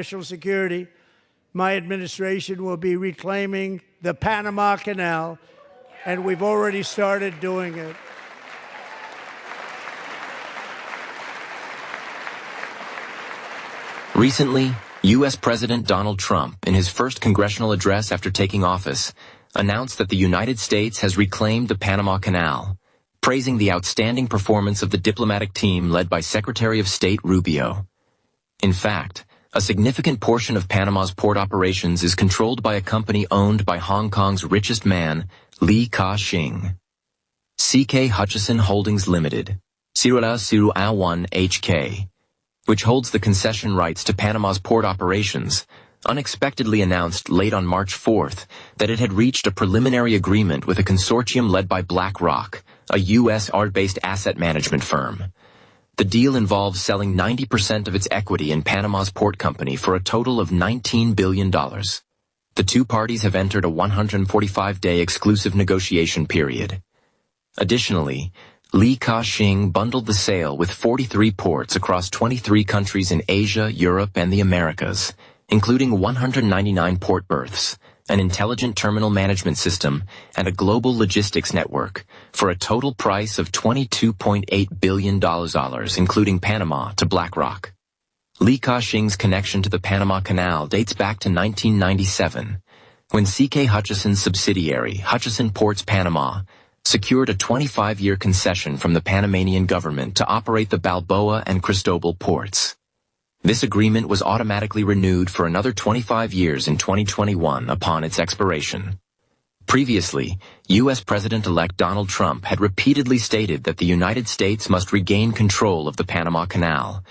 national security, my administration will be reclaiming the Panama Canal, and we've already started doing it. Recently, U.S. President Donald Trump, in his first congressional address after taking office, announced that the United States has reclaimed the Panama Canal, praising the outstanding performance of the diplomatic team led by Secretary of State Rubio. In fact, a significant portion of Panama's port operations is controlled by a company owned by Hong Kong's richest man, Li Ka-shing. CK Hutchison Holdings Limited, Sirula 1 HK, which holds the concession rights to Panama's port operations, unexpectedly announced late on March 4th that it had reached a preliminary agreement with a consortium led by BlackRock, a U.S.-based asset management firm. The deal involves selling 90% of its equity in Panama's port company for a total of $19 billion. The two parties have entered a 145-day exclusive negotiation period. Additionally, Li Ka-shing bundled the sale with 43 ports across 23 countries in Asia, Europe, and the Americas, including 199 port berths, an intelligent terminal management system, and a global logistics network, for a total price of $22.8 billion, including Panama, to BlackRock. Li Ka-shing's connection to the Panama Canal dates back to 1997, when CK Hutchison's subsidiary, Hutchison Ports Panama, secured a 25-year concession from the Panamanian government to operate the Balboa and Cristobal ports. This agreement was automatically renewed for another 25 years in 2021 upon its expiration. Previously, U.S. President-elect Donald Trump had repeatedly stated that the United States must regain control of the Panama Canal,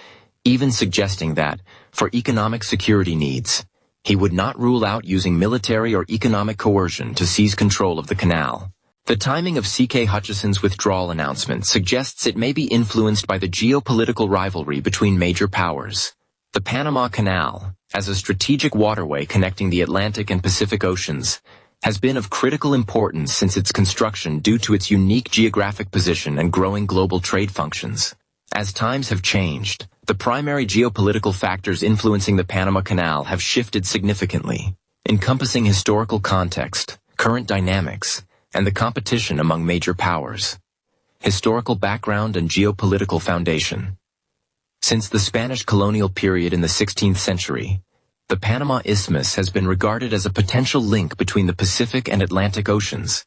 even suggesting that, for economic security needs, he would not rule out using military or economic coercion to seize control of the canal. The timing of CK Hutchison's withdrawal announcement suggests it may be influenced by the geopolitical rivalry between major powers. The Panama Canal, as a strategic waterway connecting the Atlantic and Pacific Oceans, has been of critical importance since its construction due to its unique geographic position and growing global trade functions. As times have changed, the primary geopolitical factors influencing the Panama Canal have shifted significantly, encompassing historical context, current dynamics, and the competition among major powers. Historical background and geopolitical foundation. Since the Spanish colonial period in the 16th century, the Panama Isthmus has been regarded as a potential link between the Pacific and Atlantic Oceans.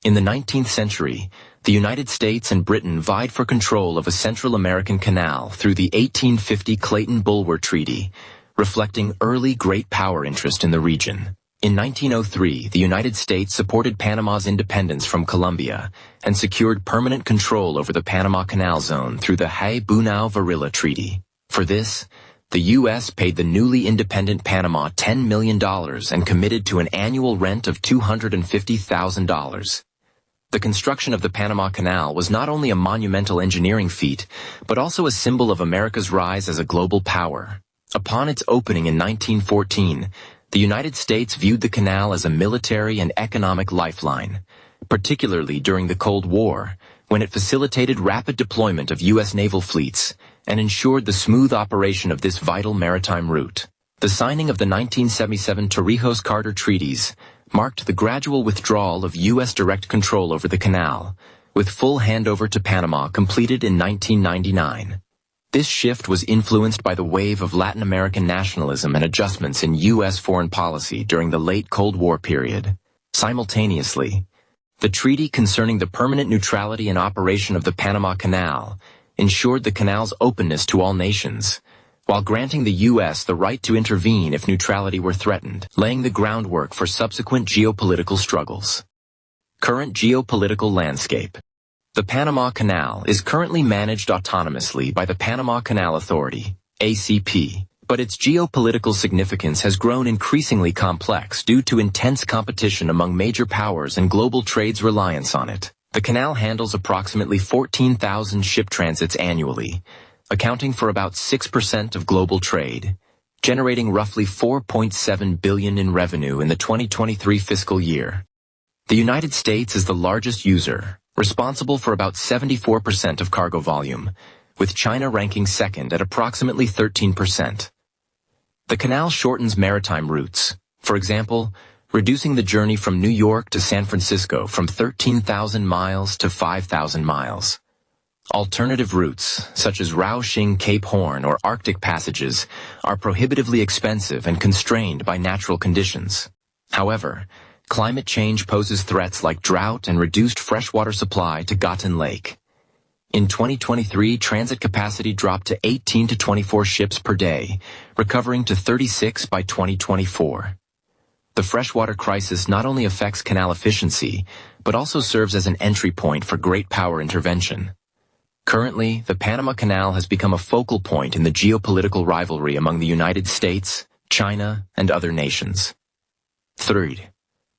In the 19th century, the United States and Britain vied for control of a Central American canal through the 1850 Clayton-Bulwer Treaty, reflecting early great power interest in the region. In 1903, the United States supported Panama's independence from Colombia and secured permanent control over the Panama Canal Zone through the Hay-Bunau-Varilla Treaty. For this, the U.S. paid the newly independent Panama $10 million and committed to an annual rent of $250,000. The construction of the Panama Canal was not only a monumental engineering feat, but also a symbol of America's rise as a global power. Upon its opening in 1914, the United States viewed the canal as a military and economic lifeline, particularly during the Cold War, when it facilitated rapid deployment of U.S. naval fleets and ensured the smooth operation of this vital maritime route. The signing of the 1977 Torrijos-Carter treaties marked the gradual withdrawal of U.S. direct control over the canal, with full handover to Panama completed in 1999. This shift was influenced by the wave of Latin American nationalism and adjustments in U.S. foreign policy during the late Cold War period. Simultaneously, the treaty concerning the permanent neutrality and operation of the Panama Canal ensured the canal's openness to all nations, while granting the U.S. the right to intervene if neutrality were threatened, laying the groundwork for subsequent geopolitical struggles. Current geopolitical landscape. The Panama Canal is currently managed autonomously by the Panama Canal Authority, ACP, but its geopolitical significance has grown increasingly complex due to intense competition among major powers and global trade's reliance on it. The canal handles approximately 14,000 ship transits annually, accounting for about 6% of global trade, generating roughly $4.7 billion in revenue in the 2023 fiscal year. The United States is the largest user, responsible for about 74% of cargo volume, with China ranking second at approximately 13%. The canal shortens maritime routes. For example, reducing the journey from New York to San Francisco from 13,000 miles to 5,000 miles. Alternative routes, such as Raoxing Cape Horn or Arctic passages, are prohibitively expensive and constrained by natural conditions. However, climate change poses threats like drought and reduced freshwater supply to Gatun Lake. In 2023, transit capacity dropped to 18 to 24 ships per day, recovering to 36 by 2024. The freshwater crisis not only affects canal efficiency, but also serves as an entry point for great power intervention. Currently, the Panama Canal has become a focal point in the geopolitical rivalry among the United States, China, and other nations. Third,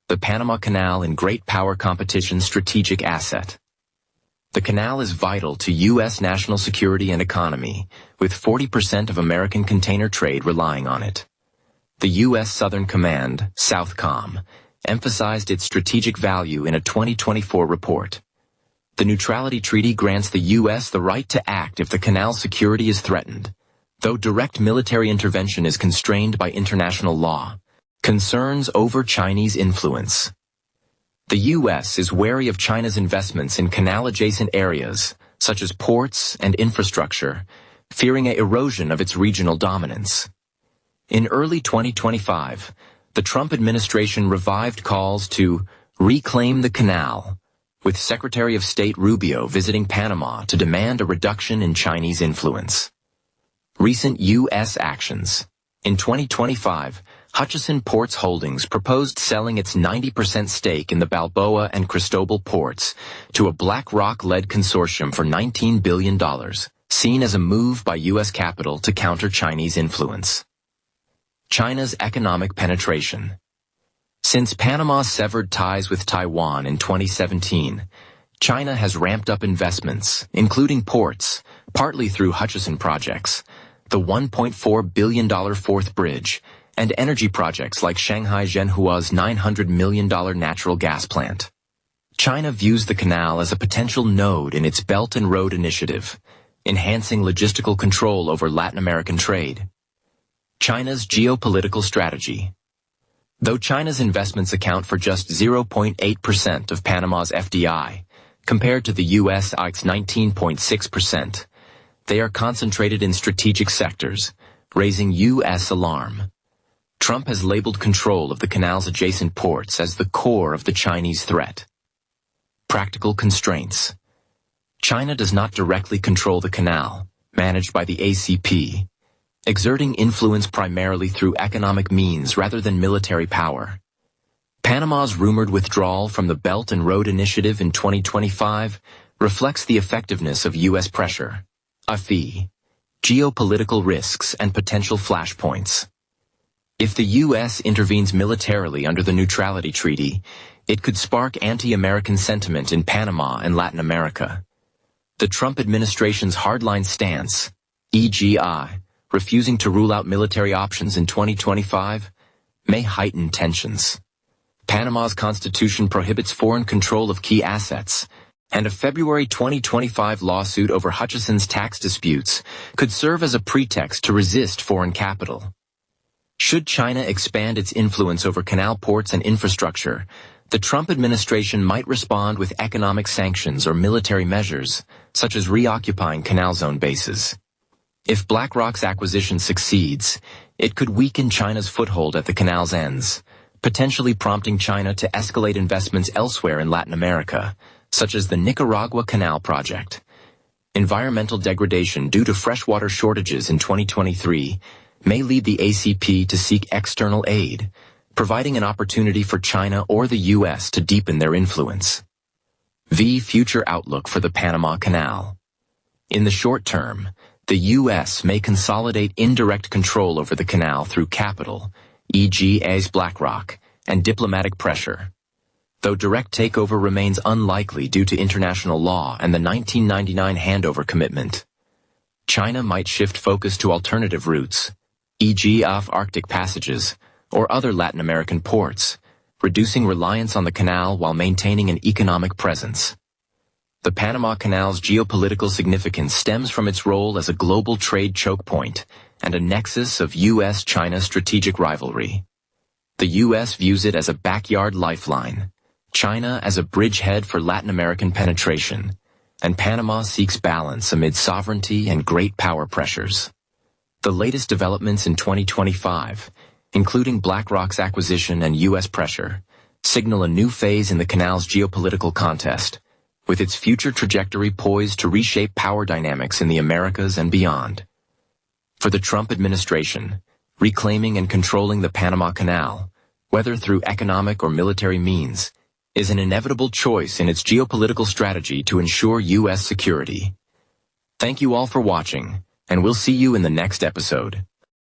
the Panama Canal in great power competition strategic asset. The canal is vital to U.S. national security and economy, with 40% of American container trade relying on it. The U.S. Southern Command, SOUTHCOM, emphasized its strategic value in a 2024 report. The Neutrality Treaty grants the U.S. the right to act if the canal's security is threatened, though direct military intervention is constrained by international law. Concerns over Chinese influence. The U.S. is wary of China's investments in canal-adjacent areas, such as ports and infrastructure, fearing an erosion of its regional dominance. In early 2025, the Trump administration revived calls to reclaim the canal, with Secretary of State Rubio visiting Panama to demand a reduction in Chinese influence. Recent U.S. actions. In 2025, Hutchison Ports Holdings proposed selling its 90% stake in the Balboa and Cristobal ports to a BlackRock-led consortium for $19 billion, seen as a move by U.S. capital to counter Chinese influence. China's economic penetration. Since Panama severed ties with Taiwan in 2017, China has ramped up investments, including ports, partly through Hutchison projects, the $1.4 billion Fourth Bridge, and energy projects like Shanghai Zhenhua's $900 million natural gas plant. China views the canal as a potential node in its Belt and Road Initiative, enhancing logistical control over Latin American trade. China's geopolitical strategy. Though China's investments account for just 0.8% of Panama's FDI, compared to the U.S.'s 19.6%, they are concentrated in strategic sectors, raising U.S. alarm. Trump has labeled control of the canal's adjacent ports as the core of the Chinese threat. Practical constraints. China does not directly control the canal, managed by the ACP, exerting influence primarily through economic means rather than military power. Panama's rumored withdrawal from the Belt and Road Initiative in 2025 reflects the effectiveness of U.S. pressure. A. Geopolitical risks and potential flashpoints. If the U.S. intervenes militarily under the Neutrality Treaty, it could spark anti-American sentiment in Panama and Latin America. The Trump administration's hardline stance, e.g., refusing to rule out military options in 2025, may heighten tensions. Panama's constitution prohibits foreign control of key assets, and a February 2025 lawsuit over Hutchison's tax disputes could serve as a pretext to resist foreign capital. Should China expand its influence over canal ports and infrastructure, the Trump administration might respond with economic sanctions or military measures, such as reoccupying canal zone bases. If BlackRock's acquisition succeeds, it could weaken China's foothold at the canal's ends, potentially prompting China to escalate investments elsewhere in Latin America, such as the Nicaragua Canal Project. Environmental degradation due to freshwater shortages in 2023 may lead the ACP to seek external aid, providing an opportunity for China or the U.S. to deepen their influence. Future outlook for the Panama Canal. In the short term, the U.S. may consolidate indirect control over the canal through capital, e.g. as BlackRock, and diplomatic pressure. Though direct takeover remains unlikely due to international law and the 1999 handover commitment, China might shift focus to alternative routes, e.g. off Arctic passages, or other Latin American ports, reducing reliance on the canal while maintaining an economic presence. The Panama Canal's geopolitical significance stems from its role as a global trade choke point, and a nexus of U.S.-China strategic rivalry. The U.S. views it as a backyard lifeline, China as a bridgehead for Latin American penetration, and Panama seeks balance amid sovereignty and great power pressures. The latest developments in 2025, including BlackRock's acquisition and U.S. pressure, signal a new phase in the canal's geopolitical contest, with its future trajectory poised to reshape power dynamics in the Americas and beyond. For the Trump administration, reclaiming and controlling the Panama Canal, whether through economic or military means, is an inevitable choice in its geopolitical strategy to ensure U.S. security. Thank you all for watching, and we'll see you in the next episode.